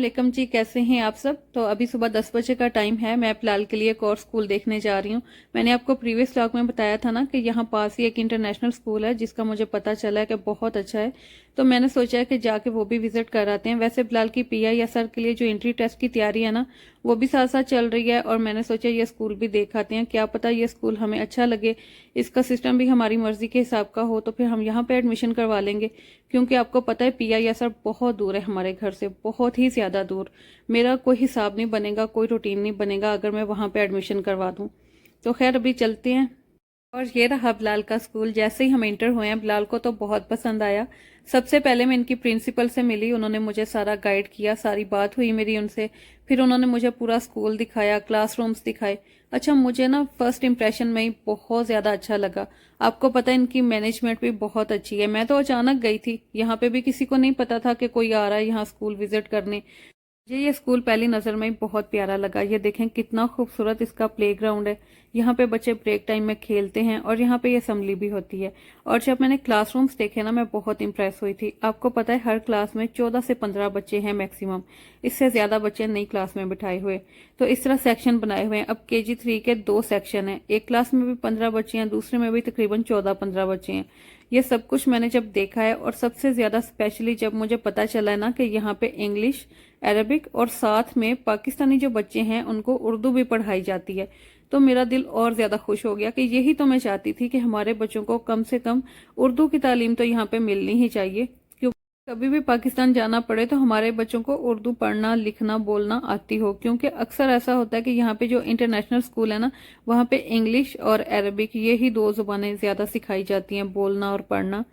वालेकुम जी, कैसे हैं आप सब। तो अभी सुबह 10 बजे का टाइम है। मैं फिलहाल के लिए एक और स्कूल देखने जा रही हूँ। मैंने आपको प्रीवियस व्लॉग में बताया था ना कि यहाँ पास ही एक इंटरनेशनल स्कूल है जिसका मुझे पता चला है कि बहुत अच्छा है। तो मैंने सोचा है कि जाके वो भी विजिट कर आते हैं। वैसे फिलहाल की PISR के लिए जो एंट्री टेस्ट की तैयारी है ना, वो भी साथ साथ चल रही है। और मैंने सोचा ये स्कूल भी देख आते हैं, क्या पता ये स्कूल हमें अच्छा लगे, इसका सिस्टम भी हमारी मर्जी के हिसाब का हो, तो फिर हम यहाँ पे एडमिशन करवा लेंगे। क्योंकि आपको पता है PISR बहुत दूर है हमारे घर से, बहुत ही ज्यादा दूर। मेरा कोई हिसाब नहीं बनेगा, कोई रूटीन नहीं बनेगा अगर मैं वहां पे एडमिशन करवा दूं। तो खैर अभी चलते हैं। और ये रहा बिलाल का स्कूल। जैसे ही हम इंटर हुए हैं, बिलाल को तो बहुत पसंद आया। सबसे पहले मैं इनकी प्रिंसिपल से मिली, उन्होंने मुझे सारा गाइड किया, सारी बात हुई मेरी उनसे। फिर उन्होंने मुझे पूरा स्कूल दिखाया, क्लासरूम्स दिखाए। अच्छा, मुझे ना फर्स्ट इंप्रेशन में ही बहुत ज्यादा अच्छा लगा। आपको पता है इनकी मैनेजमेंट भी बहुत अच्छी है। मैं तो अचानक गई थी, यहाँ पे भी किसी को नहीं पता था कि कोई आ रहा है यहाँ स्कूल विजिट करने। मुझे ये स्कूल पहली नजर में ही बहुत प्यारा लगा। ये देखें कितना खूबसूरत इसका प्लेग्राउंड है। यहाँ पे बच्चे ब्रेक टाइम में खेलते हैं और यहाँ पे ये असेंबली भी होती है। और जब मैंने क्लासरूम्स देखे ना, मैं बहुत इंप्रेस हुई थी। आपको पता है हर क्लास में 14 से 15 बच्चे हैं मैक्सिमम, इससे ज्यादा बच्चे नई क्लास में बिठाए हुए। तो इस तरह सेक्शन बनाए हुए हैं। अब KG 3 के 2 सेक्शन है, एक क्लास में भी 15 बच्चे हैं, दूसरे में भी तकरीबन 14-15 बच्चे हैं। ये सब कुछ मैंने जब देखा है, और सबसे ज्यादा स्पेशली जब मुझे पता चला है ना कि यहाँ पे इंग्लिश, अरबिक और साथ में पाकिस्तानी जो बच्चे हैं उनको उर्दू भी पढ़ाई जाती है, तो मेरा दिल और ज्यादा खुश हो गया कि यही तो मैं चाहती थी कि हमारे बच्चों को कम से कम उर्दू की तालीम तो यहाँ पे मिलनी ही चाहिए। कभी भी पाकिस्तान जाना पड़े तो हमारे बच्चों को उर्दू पढ़ना, लिखना, बोलना आती हो। क्योंकि अक्सर ऐसा होता है कि यहाँ पे जो इंटरनेशनल स्कूल है ना, वहाँ पे इंग्लिश और अरबिक ये ही 2 जुबानें ज्यादा सिखाई जाती हैं, बोलना और पढ़ना।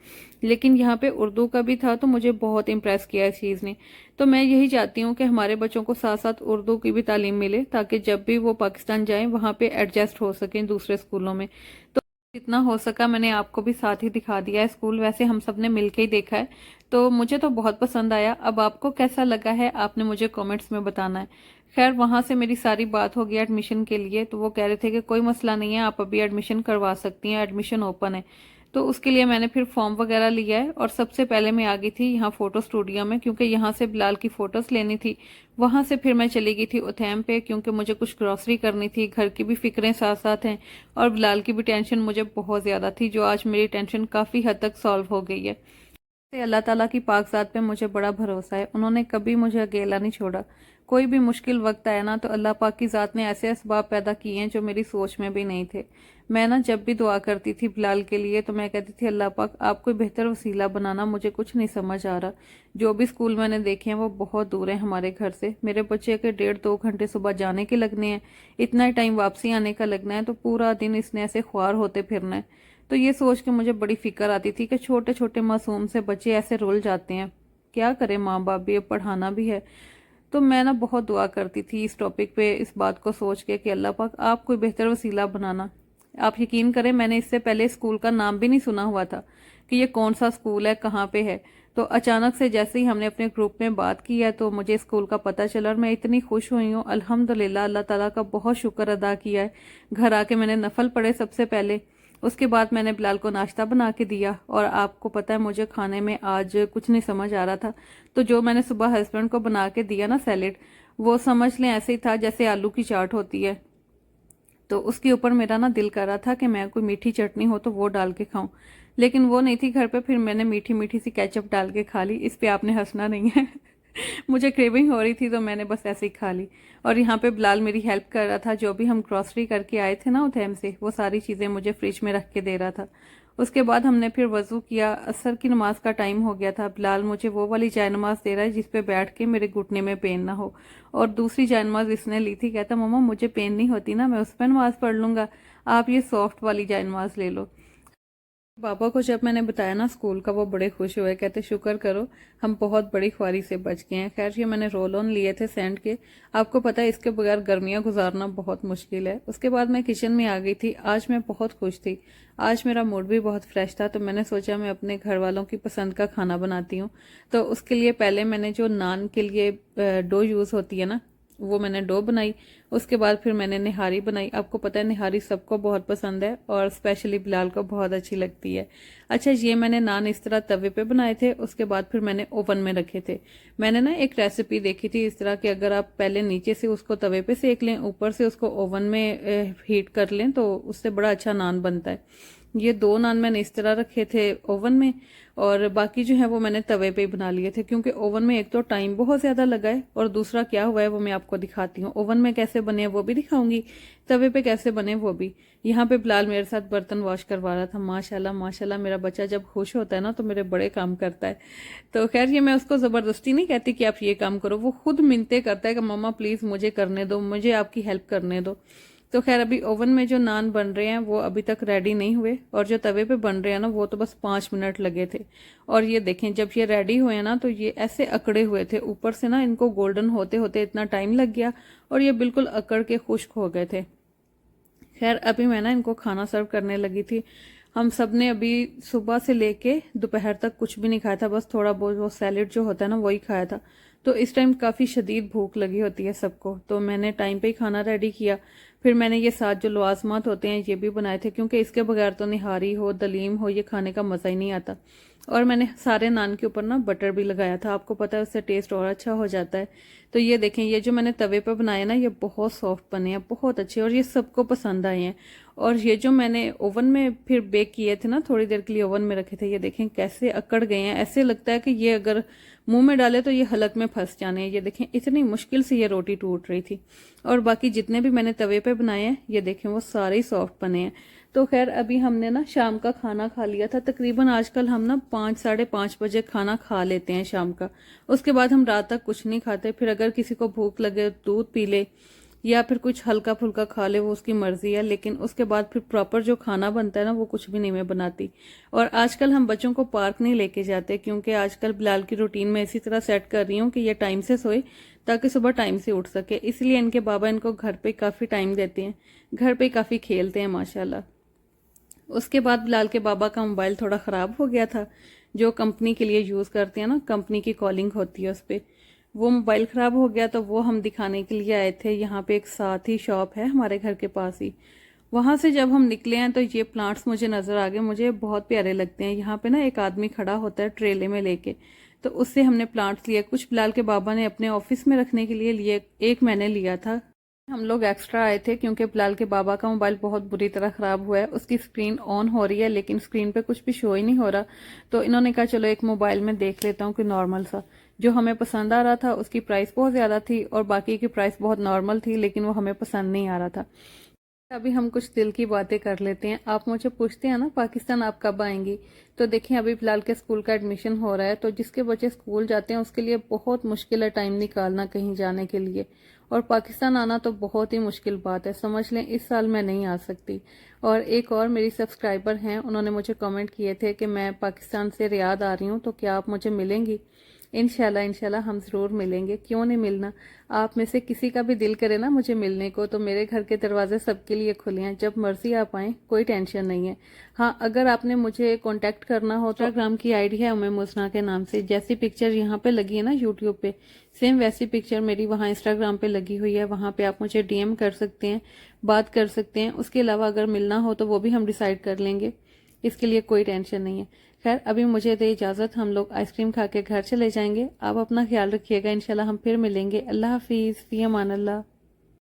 लेकिन यहाँ पे उर्दू का भी था, तो मुझे बहुत इम्प्रेस किया इस चीज ने। तो मैं यही चाहती हूँ कि हमारे बच्चों को साथ साथ उर्दू की भी तालीम मिले, ताकि जब भी वो पाकिस्तान जाए वहाँ पे एडजस्ट हो सके दूसरे स्कूलों में। तो जितना हो सका मैंने आपको भी साथ ही दिखा दिया है स्कूल। वैसे हम सब ने मिलके ही देखा है, तो मुझे तो बहुत पसंद आया। अब आपको कैसा लगा है आपने मुझे कमेंट्स में बताना है। खैर वहां से मेरी सारी बात हो गई एडमिशन के लिए, तो वो कह रहे थे कि कोई मसला नहीं है, आप अभी एडमिशन करवा सकती हैं, एडमिशन ओपन है। तो उसके लिए मैंने फिर फॉर्म वगैरह लिया है। और सबसे पहले मैं आ गई थी यहाँ फोटो स्टूडियो में, क्योंकि यहाँ से बिलाल की फोटोज लेनी थी। वहां से फिर मैं चली गई थी उथैम पे, क्योंकि मुझे कुछ ग्रॉसरी करनी थी, घर की भी फिक्रें साथ साथ हैं। और बिलाल की भी टेंशन मुझे बहुत ज्यादा थी, जो आज मेरी टेंशन काफी हद तक सॉल्व हो गई है। से अल्लाह ताला की पाक ज़ात पे मुझे बड़ा भरोसा है, उन्होंने कभी मुझे अकेला नहीं छोड़ा। कोई भी मुश्किल वक्त आया ना, तो अल्लाह पाक की ज़ात ने ऐसे असबाब पैदा किए हैं जो मेरी सोच में भी नहीं थे। मैं ना जब भी दुआ करती थी बिलाल के लिए, तो मैं कहती थी अल्लाह पाक आप कोई बेहतर वसीला बनाना, मुझे कुछ नहीं समझ आ रहा। जो भी स्कूल मैंने देखे हैं वो बहुत दूर है हमारे घर से। मेरे बच्चे के 1.5-2 घंटे सुबह जाने के लगने हैं, इतना ही टाइम वापसी आने का लगना है, तो पूरा दिन इसने ऐसे ख्वार होते फिरना है। तो ये सोच के मुझे बड़ी फिक्र आती थी कि छोटे छोटे मासूम से बच्चे ऐसे रुल जाते हैं, क्या करे माँ बाप भी, अब पढ़ाना भी है। तो मैं ना बहुत दुआ करती थी इस टॉपिक पे, इस बात को सोच के कि अल्लाह पाक आप कोई बेहतर वसीला बनाना। आप यकीन करें मैंने इससे पहले स्कूल का नाम भी नहीं सुना हुआ था कि ये कौन सा स्कूल है, कहाँ पे है। तो अचानक से जैसे ही हमने अपने ग्रुप में बात की है, तो मुझे स्कूल का पता चला और मैं इतनी खुश हुई हूँ। अल्हम्दुलिल्लाह, अल्लाह ताला का बहुत शुक्र अदा किया है। घर आके मैंने नफल पढ़े सबसे पहले, उसके बाद मैंने बिलाल को नाश्ता बना के दिया। और आपको पता है मुझे खाने में आज कुछ नहीं समझ आ रहा था, तो जो मैंने सुबह हस्बैंड को बना के दिया ना सैलेड, वो समझ लें ऐसे ही था जैसे आलू की चाट होती है। तो उसके ऊपर मेरा ना दिल कर रहा था कि मैं कोई मीठी चटनी हो तो वो डाल के खाऊं, लेकिन वो नहीं थी घर पे। फिर मैंने मीठी मीठी सी केचप डाल के खा ली। इस पे आपने हंसना नहीं है। मुझे क्रेविंग हो रही थी तो मैंने बस ऐसे ही खा ली। और यहाँ पे बिलाल मेरी हेल्प कर रहा था, जो भी हम ग्रॉसरी करके आए थे ना उधम से, वो सारी चीजें मुझे फ्रिज में रख के दे रहा था। उसके बाद हमने फिर वजू किया, असर की नमाज का टाइम हो गया था। बिलाल मुझे वो वाली जाय नमाज दे रहा है जिसपे बैठ के मेरे घुटने में पेन ना हो। और दूसरी जाय नमाज इसने ली थी, कहता मम्मा मुझे पेन नहीं होती ना, मैं उस पर नमाज पढ़ लूंगा, आप ये सॉफ्ट वाली जाय नमाज ले लो। पापा को जब मैंने बताया ना स्कूल का, वो बड़े खुश हुए, कहते शुक्र करो हम बहुत बड़ी ख्वारी से बच गए हैं। खैर ये मैंने रोल ऑन लिए थे सेंट के, आपको पता है इसके बगैर गर्मियां गुजारना बहुत मुश्किल है। उसके बाद मैं किचन में आ गई थी। आज मैं बहुत खुश थी, आज मेरा मूड भी बहुत फ्रेश था। तो मैंने सोचा मैं अपने घर वालों की पसंद का खाना बनाती हूँ। तो उसके लिए पहले मैंने जो नान के लिए डो यूज होती है ना, वो मैंने डो बनाई। उसके बाद फिर मैंने निहारी बनाई। आपको पता है निहारी सबको बहुत पसंद है और स्पेशली बिलाल को बहुत अच्छी लगती है। अच्छा, ये मैंने नान इस तरह तवे पे बनाए थे। उसके बाद फिर मैंने ओवन में रखे थे। मैंने ना एक रेसिपी देखी थी इस तरह कि अगर आप पहले नीचे से उसको तवे पे सेक लें, ऊपर से उसको ओवन में हीट कर लें तो उससे बड़ा अच्छा नान बनता है। ये 2 नान मैंने इस तरह रखे थे ओवन में, और बाकी जो है वो मैंने तवे पे ही बना लिए थे, क्योंकि ओवन में एक तो टाइम बहुत ज़्यादा लगा है और दूसरा क्या हुआ है वो मैं आपको दिखाती हूँ। ओवन में कैसे बने वो भी दिखाऊंगी, तवे पे कैसे बने वो भी। यहाँ पे बिलाल मेरे साथ बर्तन वॉश करवा रहा था। माशाल्लाह माशाल्लाह, मेरा बच्चा जब खुश होता है ना तो मेरे बड़े काम करता है। तो खैर, ये मैं उसको ज़बरदस्ती नहीं कहती कि आप ये काम करो, वो खुद मिन्नतें करता है कि मम्मा प्लीज़ मुझे करने दो, मुझे आपकी हेल्प करने दो। तो खैर, अभी ओवन में जो नान बन रहे हैं वो अभी तक रेडी नहीं हुए, और जो तवे पे बन रहे हैं ना वो तो बस 5 मिनट लगे थे। और ये देखें, जब ये रेडी हुए ना तो ये ऐसे अकड़े हुए थे, ऊपर से ना इनको गोल्डन होते होते इतना टाइम लग गया और ये बिल्कुल अकड़ के खुश्क हो गए थे। खैर, अभी मैं ना इनको खाना सर्व करने लगी थी। हम सब ने अभी सुबह से लेके दोपहर तक कुछ भी नहीं खाया था, बस थोड़ा बहुत वो सैलेड जो होता है ना वही खाया था। तो इस टाइम काफ़ी शदीद भूख लगी होती है सबको, तो मैंने टाइम पे ही खाना रेडी किया। फिर मैंने ये 7 जो लवाजमात होते हैं ये भी बनाए थे, क्योंकि इसके बगैर तो निहारी हो दलीम हो ये खाने का मज़ा ही नहीं आता। और मैंने सारे नान के ऊपर ना बटर भी लगाया था, आपको पता है उससे टेस्ट और अच्छा हो जाता है। तो ये देखें, ये जो मैंने तवे पर बनाए ना ये बहुत सॉफ्ट बने हैं, बहुत अच्छे, और ये सबको पसंद आए हैं। और ये जो मैंने ओवन में फिर बेक किए थे ना, थोड़ी देर के लिए ओवन में रखे थे, ये देखें कैसे अकड़ गए हैं। ऐसे लगता है कि ये अगर मुंह में डाले तो ये हलक में फंस जाने हैं। ये देखें, इतनी मुश्किल से ये रोटी टूट रही थी। और बाकी जितने भी मैंने तवे पे बनाए हैं ये देखें वो सारे ही सॉफ्ट बने हैं। तो खैर, अभी हमने ना शाम का खाना खा लिया था। तकरीबन आजकल हम ना 5 साढ़े 5 बजे खाना खा लेते हैं शाम का। उसके बाद हम रात तक कुछ नहीं खाते। फिर अगर किसी को भूख लगे दूध पी ले या फिर कुछ हल्का फुल्का खा ले, वो उसकी मर्जी है, लेकिन उसके बाद फिर प्रॉपर जो खाना बनता है ना वो कुछ भी नहीं मैं बनाती। और आजकल हम बच्चों को पार्क नहीं लेके जाते, क्योंकि आजकल बिलाल की रूटीन में इसी तरह सेट कर रही हूँ कि ये टाइम से सोए ताकि सुबह टाइम से उठ सके। इसलिए इनके बाबा इनको घर पे काफ़ी टाइम देते हैं, घर पे काफ़ी खेलते हैं माशाल्लाह। उसके बाद बिलाल के बाबा का मोबाइल थोड़ा ख़राब हो गया था, जो कंपनी के लिए यूज़ करते हैं ना, कंपनी की कॉलिंग होती है उस पर। वो मोबाइल ख़राब हो गया तो वो हम दिखाने के लिए आए थे। यहाँ पे एक साथ ही शॉप है हमारे घर के पास ही। वहाँ से जब हम निकले हैं तो ये प्लांट्स मुझे नज़र आ गए, मुझे बहुत प्यारे लगते हैं। यहाँ पे ना एक आदमी खड़ा होता है ट्रेले में लेके, तो उससे हमने प्लांट्स लिए। कुछ बिलाल के बाबा ने अपने ऑफिस में रखने के लिए लिए, एक मैंने लिया था। हम लोग एक्स्ट्रा आए थे क्योंकि बिलाल के बाबा का मोबाइल बहुत बुरी तरह ख़राब हुआ है। उसकी स्क्रीन ऑन हो रही है लेकिन स्क्रीन पे कुछ भी शो ही नहीं हो रहा। तो इन्होंने कहा चलो एक मोबाइल में देख लेता हूँ कि नॉर्मल सा। जो हमें पसंद आ रहा था उसकी प्राइस बहुत ज़्यादा थी और बाकी की प्राइस बहुत नॉर्मल थी, लेकिन वो हमें पसंद नहीं आ रहा था। अभी हम कुछ दिल की बातें कर लेते हैं। आप मुझे पूछते हैं ना पाकिस्तान आप कब आएंगी, तो देखिए अभी फिलहाल के स्कूल का एडमिशन हो रहा है, तो जिसके बच्चे स्कूल जाते हैं उसके लिए बहुत मुश्किल है टाइम निकालना कहीं जाने के लिए। और पाकिस्तान आना तो बहुत ही मुश्किल बात है, समझ लें इस साल मैं नहीं आ सकती। और एक और मेरी सब्सक्राइबर हैं, उन्होंने मुझे कमेंट किए थे कि मैं पाकिस्तान से रियाद आ रही हूँ, तो क्या आप मुझे मिलेंगी? इंशाल्लाह इंशाल्लाह हम ज़रूर मिलेंगे, क्यों नहीं मिलना। आप में से किसी का भी दिल करे ना मुझे मिलने को, तो मेरे घर के दरवाजे सबके लिए खुले हैं, जब मर्जी आप आएँ, कोई टेंशन नहीं है। हाँ, अगर आपने मुझे कांटेक्ट करना हो तो इंस्टाग्राम की आईडी है उम्मे मुस्ना के नाम से। जैसी पिक्चर यहाँ पे लगी है ना यूट्यूब पे, सेम वैसी पिक्चर मेरी वहाँ इंस्टाग्राम पे लगी हुई है। वहाँ पे आप मुझे डीएम कर सकते हैं, बात कर सकते हैं। उसके अलावा अगर मिलना हो तो वो भी हम डिसाइड कर लेंगे, इसके लिए कोई टेंशन नहीं है। खैर, अभी मुझे दे इजाज़त, हम लोग आइसक्रीम खा के घर चले जाएंगे। आप अपना ख्याल रखिएगा, इंशाल्लाह हम फिर मिलेंगे। अल्लाह हाफिज़, फ़ी अमान अल्लाह।